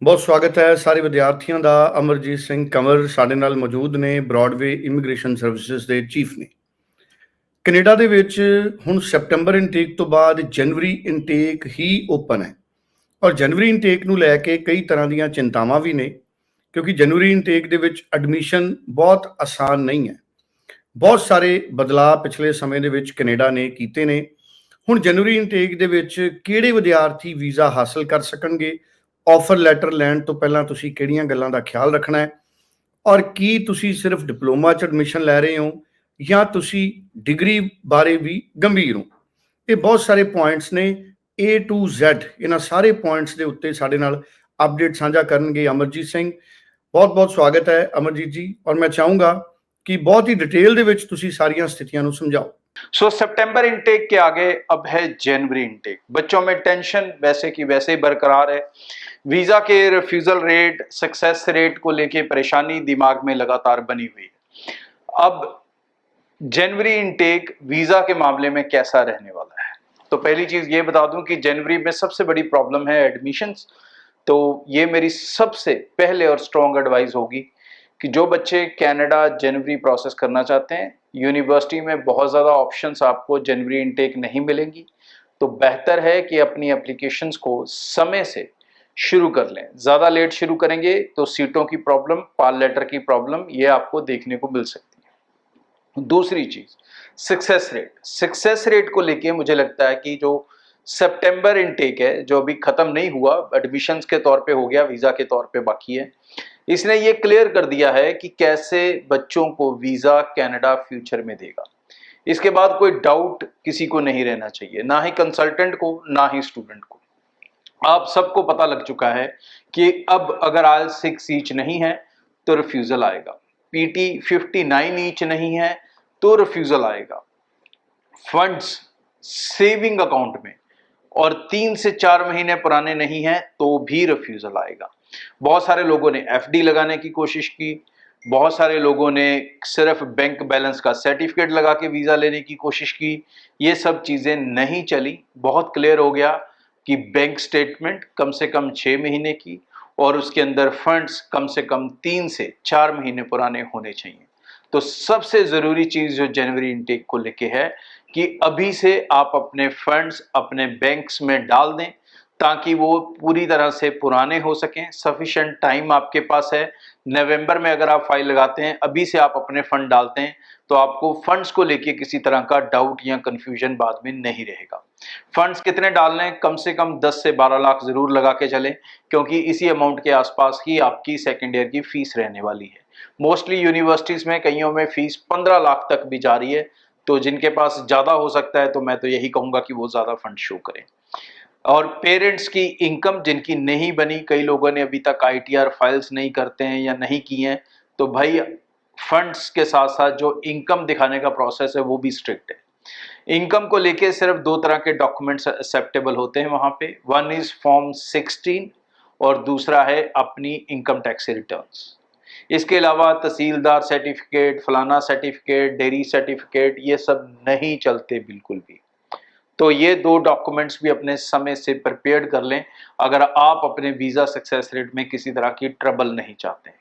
ਬਹੁਤ ਸਵਾਗਤ ਹੈ ਸਾਰੇ ਵਿਦਿਆਰਥੀਆਂ ਦਾ। ਅਮਰਜੀਤ ਸਿੰਘ ਕੰਵਰ ਸਾਡੇ ਨਾਲ ਮੌਜੂਦ ਨੇ, ਬ੍ਰੌਡਵੇ ਇਮੀਗ੍ਰੇਸ਼ਨ ਸਰਵਿਸਿਜ਼ ਦੇ ਚੀਫ ਨੇ। ਕੈਨੇਡਾ ਦੇ ਵਿੱਚ ਹੁਣ ਸੈਪਟੰਬਰ ਇਨਟੇਕ ਤੋਂ ਬਾਅਦ ਜਨਵਰੀ ਇਨਟੇਕ ਹੀ ਓਪਨ ਹੈ ਔਰ ਜਨਵਰੀ ਇਨਟੇਕ ਨੂੰ ਲੈ ਕੇ ਕਈ ਤਰ੍ਹਾਂ ਦੀਆਂ ਚਿੰਤਾਵਾਂ ਵੀ ਨੇ, ਕਿਉਂਕਿ ਜਨਵਰੀ ਇਨਟੇਕ ਦੇ ਵਿੱਚ ਐਡਮਿਸ਼ਨ ਬਹੁਤ ਆਸਾਨ ਨਹੀਂ ਹੈ। ਬਹੁਤ ਸਾਰੇ ਬਦਲਾਅ ਪਿਛਲੇ ਸਮੇਂ ਦੇ ਵਿੱਚ ਕੈਨੇਡਾ ਨੇ ਕੀਤੇ ਨੇ। ਹੁਣ ਜਨਵਰੀ ਇਨਟੇਕ ਦੇ ਵਿੱਚ ਕਿਹੜੇ ਵਿਦਿਆਰਥੀ ਵੀਜ਼ਾ ਹਾਸਲ ਕਰ ਸਕਣਗੇ, ਆਫਰ ਲੈਟਰ ਲੈਣ ਤੋਂ ਪਹਿਲਾਂ ਤੁਸੀਂ ਕਿਹੜੀਆਂ ਗੱਲਾਂ ਦਾ ਖਿਆਲ ਰੱਖਣਾ ਹੈ, ਔਰ ਕੀ ਤੁਸੀਂ ਸਿਰਫ ਡਿਪਲੋਮਾ 'ਚ ਐਡਮਿਸ਼ਨ ਲੈ ਰਹੇ ਹੋ ਜਾਂ ਤੁਸੀਂ ਡਿਗਰੀ ਬਾਰੇ ਵੀ ਗੰਭੀਰ ਹੋ। ਇਹ ਬਹੁਤ ਸਾਰੇ ਪੁਆਇੰਟਸ ਨੇ, A to Z ਇਹਨਾਂ ਸਾਰੇ ਪੁਆਇੰਟਸ ਦੇ ਉੱਤੇ ਸਾਡੇ ਨਾਲ ਅਪਡੇਟ ਸਾਂਝਾ ਕਰਨਗੇ ਅਮਰਜੀਤ ਸਿੰਘ। ਬਹੁਤ ਬਹੁਤ ਸਵਾਗਤ ਹੈ ਅਮਰਜੀਤ ਜੀ, ਔਰ ਮੈਂ ਚਾਹੂੰਗਾ कि बहुत ही डिटेल दे विच तुसी सारियां स्थितियां नूं समझाओ। सितंबर इनटेक के आगे अब है जनवरी इनटेक। बच्चों में टेंशन वैसे की वैसे ही बरकरार है। वीजा के रिफ्यूजल रेट, सक्सेस रेट को लेके परेशानी दिमाग में लगातार बनी हुई है। अब जनवरी इनटेक वीजा के मामले में कैसा रहने वाला है, तो पहली चीज ये बता दूं कि जनवरी में सबसे बड़ी प्रॉब्लम है एडमिशंस। तो ये मेरी सबसे पहले और स्ट्रॉन्ग एडवाइस होगी कि जो बच्चे कनाडा जनवरी प्रोसेस करना चाहते हैं, यूनिवर्सिटी में बहुत ज़्यादा ऑप्शंस आपको जनवरी इनटेक नहीं मिलेंगी, तो बेहतर है कि अपनी एप्लीकेशंस को समय से शुरू कर लें। ज़्यादा लेट शुरू करेंगे तो सीटों की प्रॉब्लम, पाल लेटर की प्रॉब्लम ये आपको देखने को मिल सकती है। दूसरी चीज़ सक्सेस रेट को लेके मुझे लगता है कि जो सितंबर इनटेक है, जो अभी ख़त्म नहीं हुआ, एडमिशंस के तौर पे हो गया, वीज़ा के तौर पे बाकी है, इसने ये क्लियर कर दिया है कि कैसे बच्चों को वीज़ा कनाडा फ्यूचर में देगा। इसके बाद कोई डाउट किसी को नहीं रहना चाहिए, ना ही कंसल्टेंट को ना ही स्टूडेंट को। आप सबको पता लग चुका है कि अब अगर IELTS 6 ईच नहीं है तो रिफ्यूज़ल आएगा, PT 59 ईच नहीं है तो रिफ्यूज़ल आएगा। फंड्स सेविंग अकाउंट में और 3 से 4 महीने पुराने नहीं हैं तो भी रिफ्यूज़ल आएगा। बहुत सारे लोगों ने FD लगाने की कोशिश की, बहुत सारे लोगों ने सिर्फ बैंक बैलेंस का सर्टिफिकेट लगा के वीज़ा लेने की कोशिश की। ये सब चीज़ें नहीं चली। बहुत क्लियर हो गया कि बैंक स्टेटमेंट कम से कम 6 महीने की और उसके अंदर फंड्स कम से कम 3 से 4 महीने पुराने होने चाहिए। तो सबसे ज़रूरी चीज़ जो जनवरी इनटेक को लेके है कि अभी से आप अपने फंड्स अपने बैंक्स में डाल दें ताकि वो पूरी तरह से पुराने हो सकें। सफिशेंट टाइम आपके पास है। नवंबर में अगर आप फाइल लगाते हैं, अभी से आप अपने फंड डालते हैं, तो आपको फंड्स को लेके किसी तरह का डाउट या कंफ्यूजन बाद में नहीं रहेगा। फंड्स कितने डालने हैं? कम से कम 10 से 12 लाख जरूर लगा के चलें, क्योंकि इसी अमाउंट के आसपास ही आपकी सेकेंड ईयर की फीस रहने वाली है। मोस्टली यूनिवर्सिटीज़ में कईयों में फीस 15 लाख तक भी जा रही है, तो जिनके पास ज़्यादा हो सकता है तो मैं तो यही कहूँगा कि वो ज़्यादा फंड शो करें। और पेरेंट्स की इनकम जिनकी नहीं बनी, कई लोगों ने अभी तक ITR फाइल्स नहीं करते हैं या नहीं की हैं, तो भाई फंड्स के साथ साथ जो इनकम दिखाने का प्रोसेस है वो भी स्ट्रिक्ट है। इनकम को लेके सिर्फ 2 तरह के डॉक्यूमेंट्स एक्सेप्टेबल होते हैं वहाँ पे। वन इज़ फॉर्म 16 और दूसरा है अपनी इनकम टैक्स रिटर्न्स। इसके अलावा तहसीलदार सर्टिफिकेट, फलाना सर्टिफिकेट, डेयरी सर्टिफिकेट, ये सब नहीं चलते बिल्कुल भी। तो ये 2 डॉक्यूमेंट्स भी अपने समय से प्रिपेयर कर लें अगर आप अपने वीज़ा सक्सेस रेट में किसी तरह की ट्रबल नहीं चाहते हैं।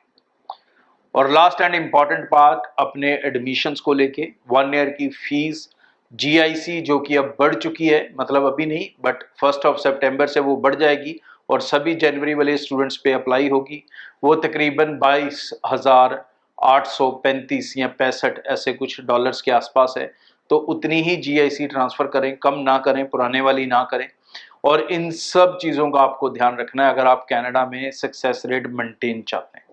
और लास्ट एंड इम्पॉर्टेंट पार्ट, अपने एडमिशन्स को लेके 1 ईयर की फीस GIC जो कि अब बढ़ चुकी है, मतलब अभी नहीं बट 1 सितंबर से वो बढ़ जाएगी और सभी जनवरी वाले स्टूडेंट्स पे अप्लाई होगी। वो तकरीबन 22,835 या 65 ऐसे कुछ डॉलर्स के आसपास है। तो उतनी ही GIC ट्रांसफ़र करें, कम ना करें, पुराने वाली ना करें। और इन सब चीज़ों का आपको ध्यान रखना है अगर आप कनाडा में सक्सेस रेट मेंटेन चाहते हैं।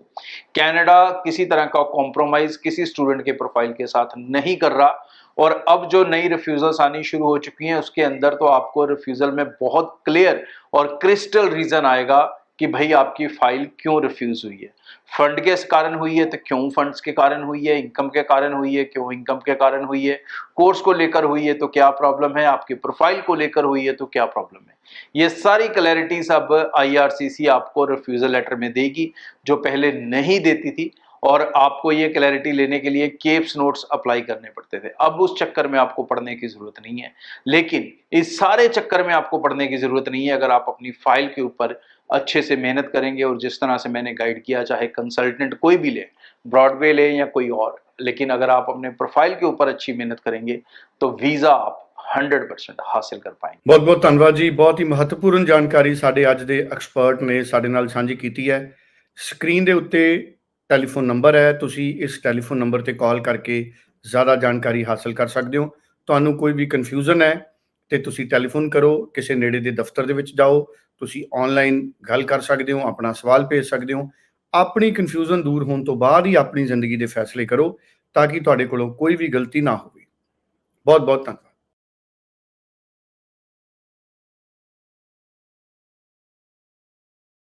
कनाडा किसी तरह का कॉम्प्रोमाइज़ किसी स्टूडेंट के प्रोफाइल के साथ नहीं कर रहा, और अब जो नई रिफ्यूज़ल्स आनी शुरू हो चुकी हैं उसके अंदर तो आपको रिफ्यूज़ल में बहुत क्लियर और क्रिस्टल रीज़न आएगा कि भाई आपकी फ़ाइल क्यों रिफ्यूज़ हुई है। फंड के कारण हुई है तो क्यों फंड्स के कारण हुई है, इनकम के कारण हुई है क्यों इनकम के कारण हुई है, कोर्स को लेकर हुई है तो क्या प्रॉब्लम है, आपकी प्रोफाइल को लेकर हुई है तो क्या प्रॉब्लम है। ये सारी क्लैरिटीज अब IRCC आपको रिफ्यूज़ल लेटर में देगी, जो पहले नहीं देती थी। और आपको ये क्लैरिटी लेने के लिए केप्स नोट्स अप्लाई करने पड़ते थे। अब उस चक्कर में आपको पढ़ने की ज़रूरत नहीं है, लेकिन इस सारे चक्कर में आपको पढ़ने की ज़रूरत नहीं है अगर आप अपनी फाइल के ऊपर अच्छे से मेहनत करेंगे और जिस तरह से मैंने गाइड किया, चाहे कंसल्टेंट कोई भी ले, ब्रॉडवे ले या कोई और, लेकिन अगर आप अपने प्रोफाइल के ऊपर अच्छी मेहनत करेंगे तो वीज़ा आप 100% हासिल कर पाएंगे। ਬਹੁਤ ਬਹੁਤ ਧੰਨਵਾਦ ਜੀ। ਬਹੁਤ ਹੀ ਮਹੱਤਵਪੂਰਨ ਜਾਣਕਾਰੀ ਸਾਡੇ ਅੱਜ ਦੇ ਐਕਸਪਰਟ ਨੇ ਸਾਡੇ ਨਾਲ ਸਾਂਝੀ ਕੀਤੀ ਹੈ। ਸਕਰੀਨ ਦੇ ਉੱਤੇ ਟੈਲੀਫੋਨ ਨੰਬਰ ਹੈ, ਤੁਸੀਂ ਇਸ ਟੈਲੀਫੋਨ ਨੰਬਰ ਤੇ ਕਾਲ ਕਰਕੇ ਜ਼ਿਆਦਾ ਜਾਣਕਾਰੀ ਹਾਸਲ ਕਰ ਸਕਦੇ ਹੋ। ਤੁਹਾਨੂੰ ਕੋਈ ਵੀ ਕਨਫਿਊਜ਼ਨ ਹੈ ਤੇ ਤੁਸੀਂ ਟੈਲੀਫੋਨ ਕਰੋ, ਕਿਸੇ ਨੇੜੇ ਦੇ ਦਫ਼ਤਰ ਦੇ ਵਿੱਚ ਜਾਓ, ਤੁਸੀਂ ਆਨਲਾਈਨ ਗੱਲ ਕਰ ਸਕਦੇ ਹੋ, ਆਪਣਾ ਸਵਾਲ ਭੇਜ ਸਕਦੇ ਹੋ। ਆਪਣੀ ਕਨਫਿਊਜ਼ਨ ਦੂਰ ਹੋਣ ਤੋਂ ਬਾਅਦ ਹੀ ਆਪਣੀ ਜ਼ਿੰਦਗੀ ਦੇ ਫੈਸਲੇ ਕਰੋ ਤਾਂ ਕਿ ਤੁਹਾਡੇ ਕੋਲੋਂ ਕੋਈ ਵੀ ਗਲਤੀ ਨਾ ਹੋਵੇ। ਬਹੁਤ ਬਹੁਤ ਧੰਨਵਾਦ।